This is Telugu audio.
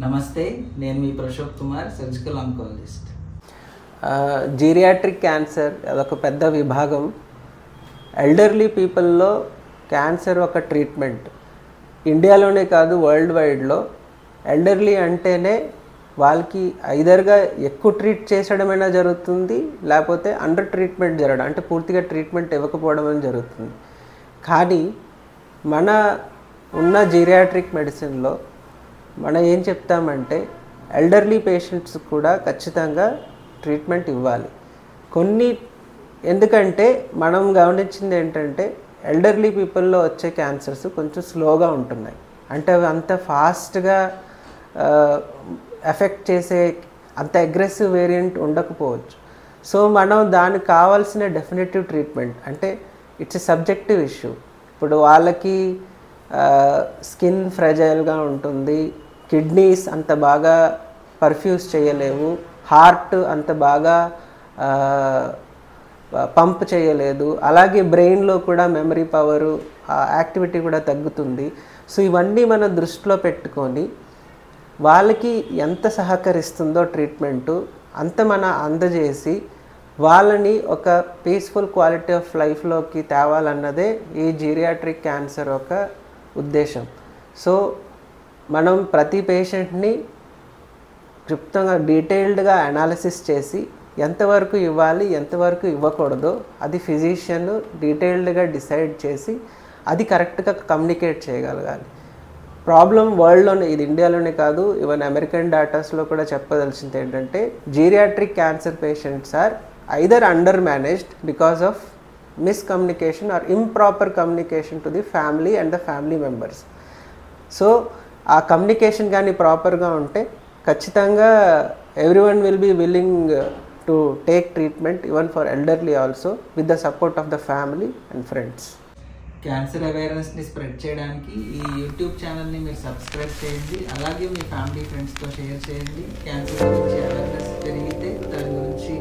నమస్తే, నేను మీ Prashok Kumar, surgical oncologist. Geriatric cancer అదొక పెద్ద విభాగం. ఎల్డర్లీ పీపుల్లో క్యాన్సర్ ఒక ట్రీట్మెంట్. ఇండియాలోనే కాదు, వరల్డ్ వైడ్లో ఎల్డర్లీ అంటేనే వాళ్ళకి ఐదర్గా ఎక్కువ ట్రీట్ చేసడమైనా జరుగుతుంది, లేకపోతే అండర్ ట్రీట్మెంట్ జరగడం, అంటే పూర్తిగా ట్రీట్మెంట్ ఇవ్వకపోవడం అని జరుగుతుంది. కానీ మన ఉన్న జీరియాట్రిక్ మెడిసిన్లో మనం ఏం చెప్తామంటే ఎల్డర్లీ పేషెంట్స్ కూడా ఖచ్చితంగా ట్రీట్మెంట్ ఇవ్వాలి. ఎందుకంటే మనం గమనించింది ఏంటంటే ఎల్డర్లీ పీపుల్లో వచ్చే క్యాన్సర్స్ కొంచెం స్లోగా ఉంటున్నాయి. అంటే అవి అంత ఫాస్ట్గా ఎఫెక్ట్ చేసే అంత అగ్రెసివ్ వేరియంట్ ఉండకపోవచ్చు. సో మనం దానికి కావాల్సిన డెఫినెటివ్ ట్రీట్మెంట్, అంటే ఇట్స్ ఎ సబ్జెక్టివ్ ఇష్యూ. ఇప్పుడు వాళ్ళకి స్కిన్ ఫ్రెజైల్గా ఉంటుంది, కిడ్నీస్ అంత బాగా పర్ఫ్యూజ్ చేయలేవు, హార్ట్ అంత బాగా పంప్ చేయలేదు, అలాగే బ్రెయిన్లో కూడా మెమరీ పవరు యాక్టివిటీ కూడా తగ్గుతుంది. సో ఇవన్నీ మనం దృష్టిలో పెట్టుకొని వాళ్ళకి ఎంత సహకరిస్తుందో ట్రీట్మెంటు అంత మన అందజేసి వాళ్ళని ఒక పీస్ఫుల్ క్వాలిటీ ఆఫ్ లైఫ్లోకి తేవాలన్నదే ఈ జీరియాట్రిక్ క్యాన్సర్ ఒక ఉద్దేశం. సో మనం ప్రతి పేషెంట్ని క్లుప్తంగా డీటెయిల్డ్గా అనాలిసిస్ చేసి ఎంతవరకు ఇవ్వాలి ఎంతవరకు ఇవ్వకూడదో అది ఫిజిషియన్ డీటెయిల్డ్గా డిసైడ్ చేసి అది కరెక్ట్గా కమ్యూనికేట్ చేయగలగాలి. ప్రాబ్లం వరల్డ్లోనే, ఇది ఇండియాలోనే కాదు, ఈవెన్ అమెరికన్ డాటాస్లో కూడా చెప్పదలిసింది ఏంటంటే geriatric cancer patients are either under managed because of miscommunication or improper communication to the family and the family members. So ఆ కమ్యూనికేషన్ కానీ ప్రాపర్గా ఉంటే ఖచ్చితంగా everyone will be willing to take treatment even for elderly also with the support of the family and friends. Cancer అవేర్నెస్ని స్ప్రెడ్ చేయడానికి ఈ యూట్యూబ్ ఛానల్ని మీరు సబ్స్క్రైబ్ చేయండి. అలాగే మీ ఫ్యామిలీ ఫ్రెండ్స్తో షేర్ చేయండి. క్యాన్సర్ గురించి అవేర్నెస్ పెరిగితే దాని గురించి